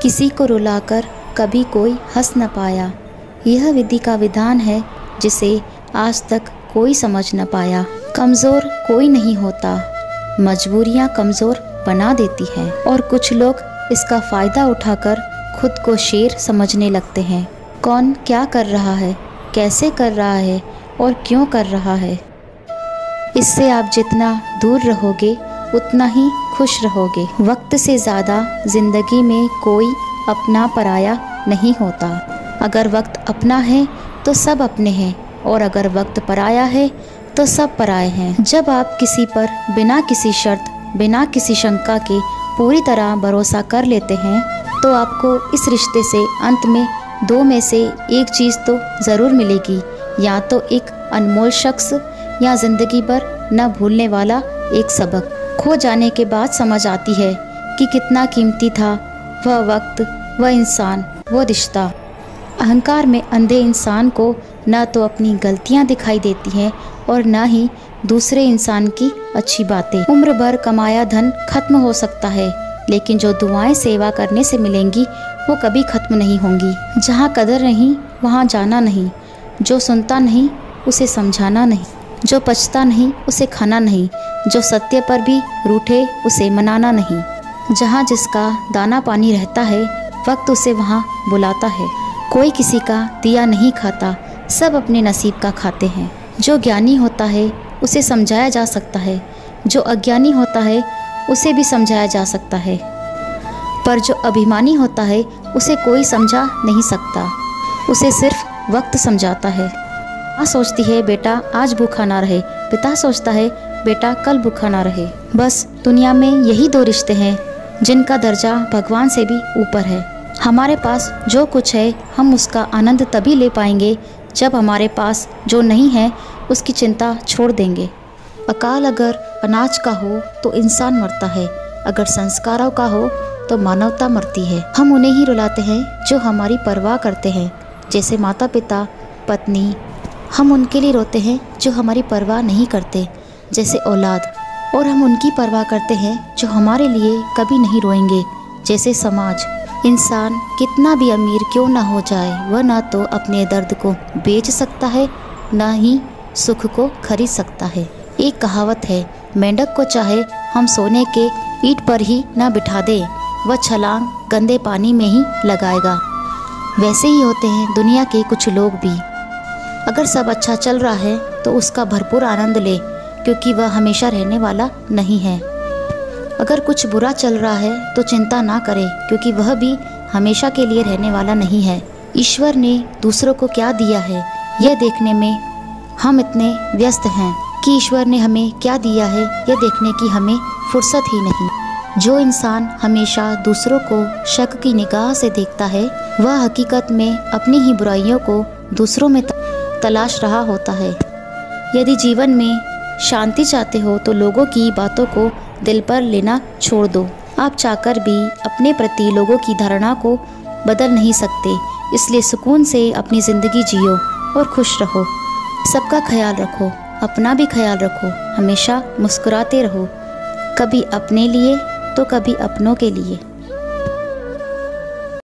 किसी को रुलाकर कभी कोई हंस न पाया। यह विधि का विधान है जिसे आज तक कोई समझ न पाया। कमज़ोर कोई नहीं होता, मजबूरियाँ कमज़ोर बना देती हैं। और कुछ लोग इसका फ़ायदा उठाकर खुद को शेर समझने लगते हैं। कौन क्या कर रहा है, कैसे कर रहा है और क्यों कर रहा है, इससे आप जितना दूर रहोगे उतना ही खुश रहोगे। वक्त से ज़्यादा ज़िंदगी में कोई अपना पराया नहीं होता। अगर वक्त अपना है तो सब अपने हैं, और अगर वक्त पराया है तो सब पराए हैं। जब आप किसी पर बिना किसी शर्त, बिना किसी शंका के पूरी तरह भरोसा कर लेते हैं तो आपको इस रिश्ते से अंत में दो में से एक चीज़ तो ज़रूर मिलेगी, या तो एक अनमोल शख्स या ज़िंदगी भर न भूलने वाला एक सबक। खो जाने के बाद समझ आती है कि कितना कीमती था वह वक्त, वह इंसान, वो रिश्ता। अहंकार में अंधे इंसान को न तो अपनी गलतियां दिखाई देती हैं और न ही दूसरे इंसान की अच्छी बातें। उम्र भर कमाया धन खत्म हो सकता है, लेकिन जो दुआएं सेवा करने से मिलेंगी वो कभी खत्म नहीं होंगी। जहाँ कदर नहीं वहाँ जाना नहीं, जो सुनता नहीं उसे समझाना नहीं, जो पछता नहीं उसे खाना नहीं, जो सत्य पर भी रूठे उसे मनाना नहीं। जहाँ जिसका दाना पानी रहता है वक्त उसे वहाँ बुलाता है। कोई किसी का दिया नहीं खाता, सब अपने नसीब का खाते हैं। जो ज्ञानी होता है उसे समझाया जा सकता है, जो अज्ञानी होता है उसे भी समझाया जा सकता है, पर जो अभिमानी होता है उसे कोई समझा नहीं सकता, उसे सिर्फ वक्त समझाता है। माँ सोचती है बेटा आज भूखा ना रहे, पिता सोचता है बेटा कल भूखा ना रहे। बस दुनिया में यही दो रिश्ते हैं जिनका दर्जा भगवान से भी ऊपर है। हमारे पास जो कुछ है हम उसका आनंद तभी ले पाएंगे जब हमारे पास जो नहीं है उसकी चिंता छोड़ देंगे। अकाल अगर अनाज का हो तो इंसान मरता है, अगर संस्कारों का हो तो मानवता मरती है। हम उन्हें ही रुलाते हैं जो हमारी परवाह करते हैं, जैसे माता पिता, पत्नी। हम उनके लिए रोते हैं जो हमारी परवाह नहीं करते, जैसे औलाद। और हम उनकी परवाह करते हैं जो हमारे लिए कभी नहीं रोएंगे, जैसे समाज। इंसान कितना भी अमीर क्यों ना हो जाए, वह ना तो अपने दर्द को बेच सकता है, ना ही सुख को खरीद सकता है। एक कहावत है, मेंढक को चाहे हम सोने के ईंट पर ही ना बिठा दे, वह छलांग गंदे पानी में ही लगाएगा। वैसे ही होते हैं दुनिया के कुछ लोग भी। अगर सब अच्छा चल रहा है तो उसका भरपूर आनंद ले, क्योंकि वह हमेशा रहने वाला नहीं है। अगर कुछ बुरा चल रहा है तो चिंता ना करे, क्योंकि वह भी हमेशा के लिए रहने वाला नहीं है। ईश्वर ने दूसरों को क्या दिया है यह देखने में हम इतने व्यस्त हैं कि ईश्वर ने हमें क्या दिया है यह देखने की हमें फुर्सत ही नहीं। जो इंसान हमेशा दूसरों को शक की निगाह से देखता है वह हकीकत में अपनी ही बुराइयों को दूसरों में तलाश रहा होता है। यदि जीवन में शांति चाहते हो तो लोगों की बातों को दिल पर लेना छोड़ दो। आप चाहकर भी अपने प्रति लोगों की धारणा को बदल नहीं सकते, इसलिए सुकून से अपनी ज़िंदगी जियो और खुश रहो। सबका ख्याल रखो, अपना भी ख्याल रखो, हमेशा मुस्कुराते रहो, कभी अपने लिए तो कभी अपनों के लिए।